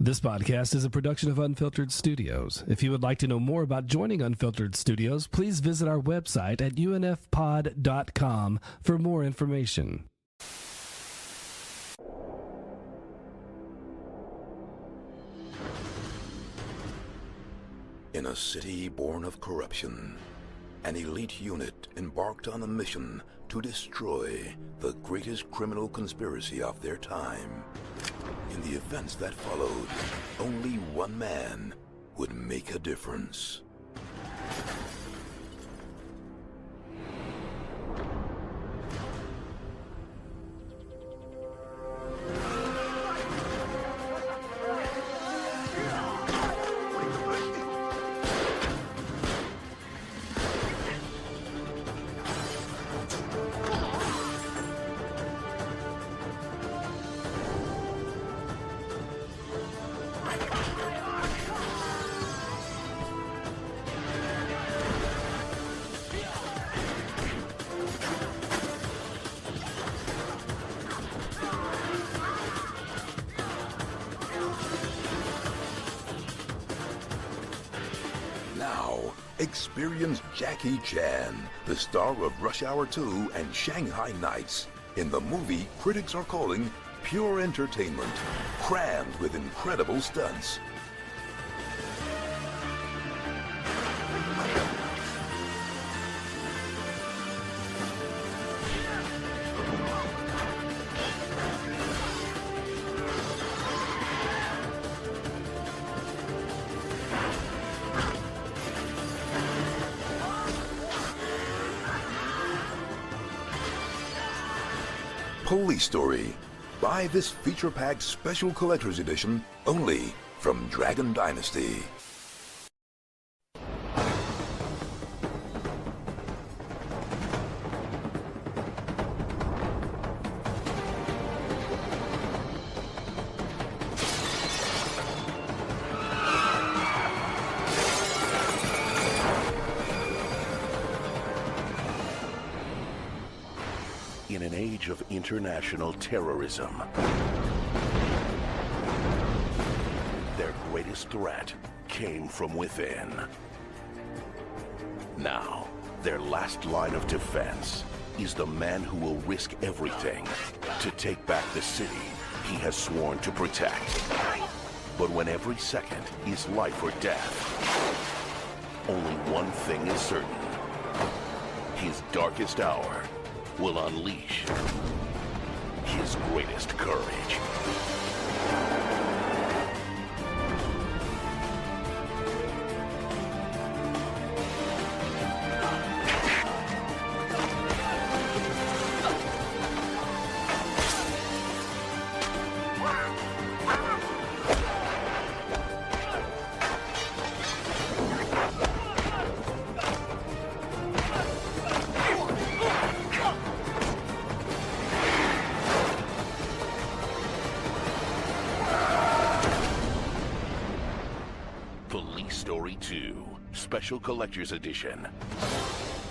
This podcast is a production of Unfiltered Studios. If you would like to know more about joining Unfiltered Studios, please visit our website at unfpod.com for more information. In a city born of corruption, an elite unit embarked on a mission to destroy the greatest criminal conspiracy of their time. In the events that followed, only one man would make a difference. Experience Jackie Chan, the star of Rush Hour 2 and Shanghai Nights, in the movie critics are calling pure entertainment, crammed with incredible stunts. Police Story. Buy this feature-packed special collector's edition only from Dragon Dynasty. In an age of international terrorism, their greatest threat came from within. Now, their last line of defense is the man who will risk everything to take back the city he has sworn to protect. But when every second is life or death, only one thing is certain. His darkest hour will unleash his greatest courage. Story 2, Special Collector's Edition.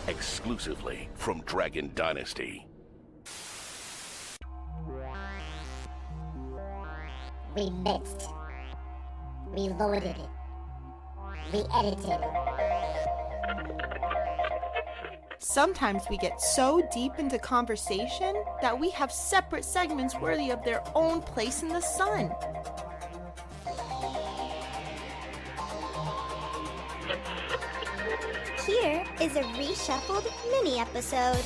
Exclusively from Dragon Dynasty. We mixed. We loaded it. We edited it. Sometimes we get so deep into conversation that we have separate segments worthy of their own place in the sun. Here is a reshuffled mini-episode.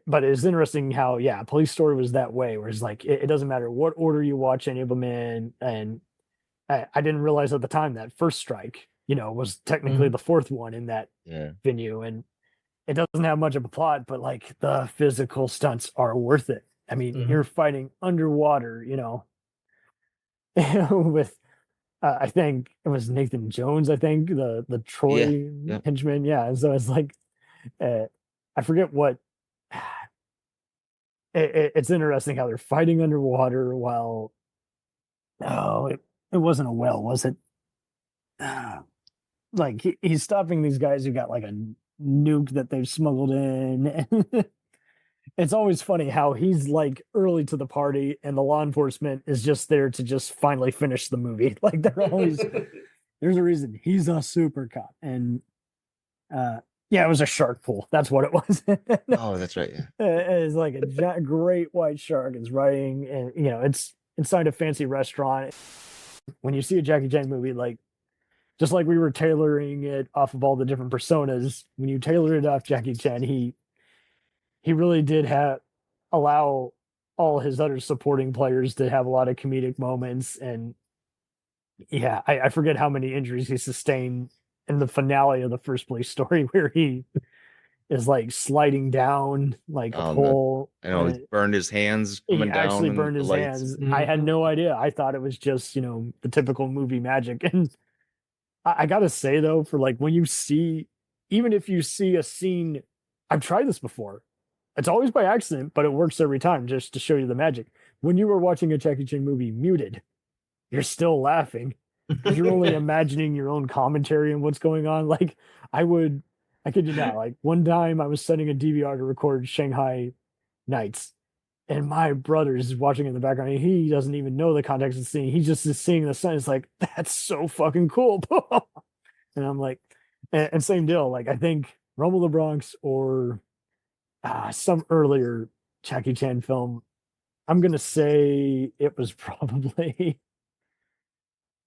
But it's interesting how, Police Story was that way, where it's like, it doesn't matter what order you watch any of them in. And I didn't realize at the time that First Strike, was technically the fourth one in that venue. And it doesn't have much of a plot, but like the physical stunts are worth it. I mean, you're fighting underwater, with I think it was Nathan Jones, the Troy henchman. Yeah. So it's like, I forget what, it's interesting how they're fighting underwater while, it wasn't a whale, was it? like he's stopping these guys who got like a nuke that they've smuggled in. It's always funny how he's like early to the party and the law enforcement is just there to just finally finish the movie. Like they're always there's a reason he's a super cop. And yeah, it was a shark pool. That's what it was. Oh, that's right. Yeah. It's like a great white shark is riding, and you know it's inside a fancy restaurant. When you see a Jackie Chan movie, like just like we were tailoring it off of all the different personas, when you tailor it off Jackie Chan, he really did allow all his other supporting players to have a lot of comedic moments. And yeah, I forget how many injuries he sustained in the finale of the First Police Story, where he is like sliding down like a pole. I know he burned his hands coming down. He actually burned his hands. I had no idea. I thought it was just, the typical movie magic. And I gotta say though, for like when you see, even if you see a scene, I've tried this before. It's always by accident, but it works every time just to show you the magic. When you were watching a Jackie Chan movie muted, you're still laughing because you're only imagining your own commentary and what's going on. Like I kid you not, like one time I was setting a DVR to record Shanghai Nights, and my brother is watching in the background and he doesn't even know the context of the scene. He just is seeing the sun. It's like, that's so fucking cool. And I'm like, and same deal. Like I think Rumble the Bronx or some earlier Jackie Chan film, I'm going to say it was probably,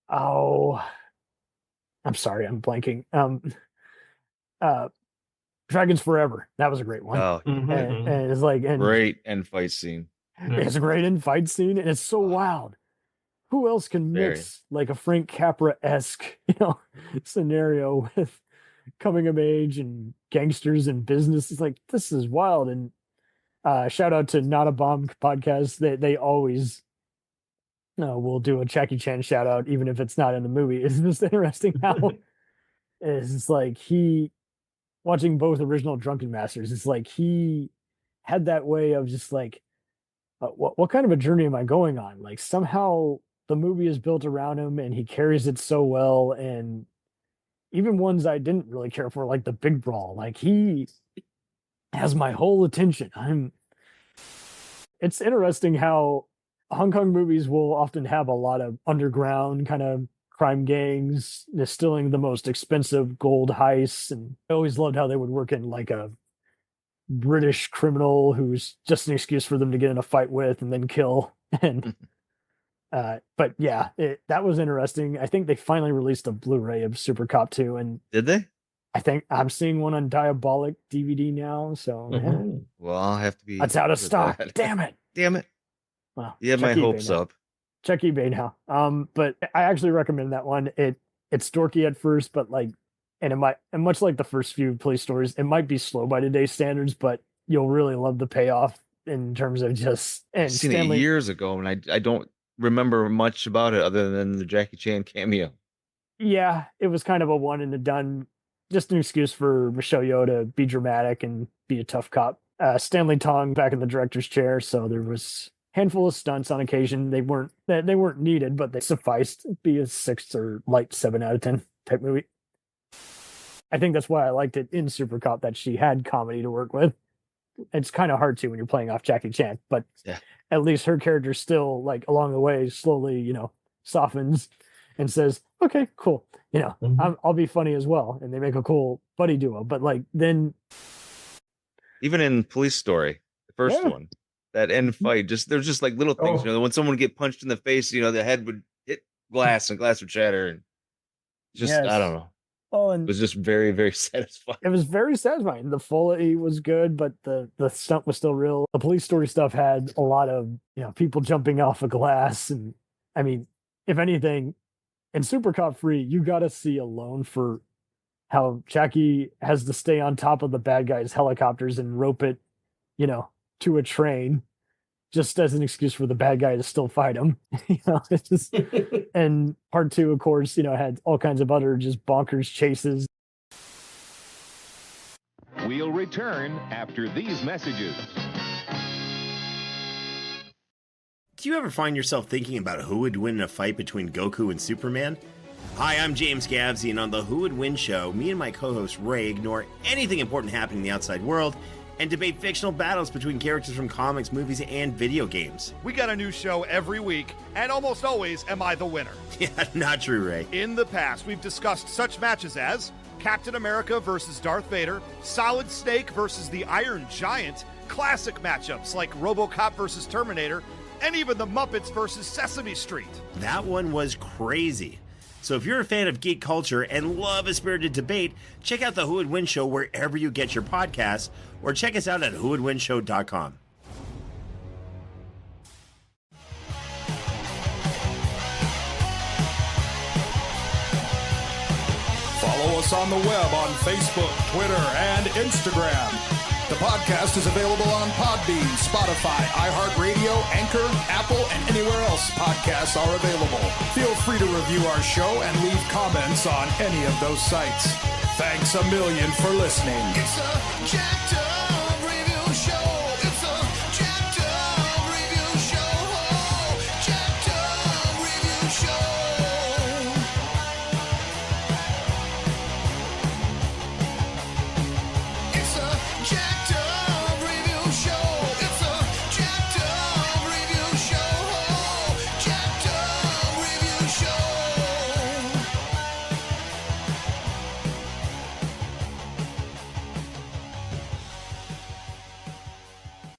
I'm sorry, I'm blanking. Dragons Forever. That was a great one. Oh, and it's like great end fight scene. It's a great end fight scene, and it's so wild. Who else can mix like a Frank Capra-esque, scenario with coming of age and gangsters and business? It's like, this is wild. And shout out to Not a Bomb podcast. They always will do a Jackie Chan shout out, even if it's not in the movie. It's just interesting how it's like watching both original Drunken Masters. It's like he had that way of just like, what kind of a journey am I going on? Like somehow the movie is built around him and he carries it so well. And even ones I didn't really care for, like the Big Brawl, like he has my whole attention. It's interesting how Hong Kong movies will often have a lot of underground kind of crime gangs distilling the most expensive gold heists. And I always loved how they would work in like a British criminal who's just an excuse for them to get in a fight with and then kill. And but yeah, that was interesting. I think they finally released a Blu-ray of Supercop 2. And did they? I think I'm seeing one on Diabolic DVD now. So well, I'll have to be. That's out of stock. Damn it. Well, you have my hopes up. Check eBay now. But I actually recommend that one. It's dorky at first, but like, and much like the first few police stories, it might be slow by today's standards, but you'll really love the payoff in terms of just. And I've seen it years ago, and I don't remember much about it other than the Jackie Chan cameo. Yeah, it was kind of a one and a done, just an excuse for Michelle Yeoh to be dramatic and be a tough cop. Stanley Tong back in the director's chair, so there was handful of stunts on occasion. They weren't needed, but they sufficed. Be a 6 or light 7 out of 10 type movie. I think that's why I liked it in Supercop, that she had comedy to work with. It's kind of hard to when you're playing off Jackie Chan, but at least her character still, like along the way, slowly, softens and says, "Okay, cool. I'll be funny as well." And they make a cool buddy duo. But like then, even in Police Story, the first one. That end fight, there's just like little things, when someone would get punched in the face, the head would hit glass and glass would shatter, and I don't know. Oh, and it was just very, very satisfying. It was very satisfying. The Foley was good, but the stunt was still real. The Police Story stuff had a lot of people jumping off a glass, and I mean, if anything, in Supercop 3, you got to see alone for how Jackie has to stay on top of the bad guys' helicopters and rope it, to a train, just as an excuse for the bad guy to still fight him. It's just, and part 2, of course, had all kinds of other just bonkers chases. We'll return after these messages. Do you ever find yourself thinking about who would win in a fight between Goku and Superman? Hi, I'm James Gavsey, and on the Who Would Win show, me and my co-host Ray ignore anything important happening in the outside world and debate fictional battles between characters from comics, movies, and video games. We got a new show every week, and almost always am I the winner. Yeah, not true, Ray. In the past, we've discussed such matches as Captain America versus Darth Vader, Solid Snake versus the Iron Giant, classic matchups like RoboCop versus Terminator, and even the Muppets versus Sesame Street. That one was crazy. So if you're a fan of geek culture and love a spirited debate, check out the Who Would Win show wherever you get your podcasts, or check us out at whowouldwinshow.com. Follow us on the web on Facebook, Twitter, and Instagram. The podcast is available on Podbean, Spotify, iHeartRadio, Anchor, Apple, and anywhere else podcasts are available. Feel free to review our show and leave comments on any of those sites. Thanks a million for listening. It's a jacked up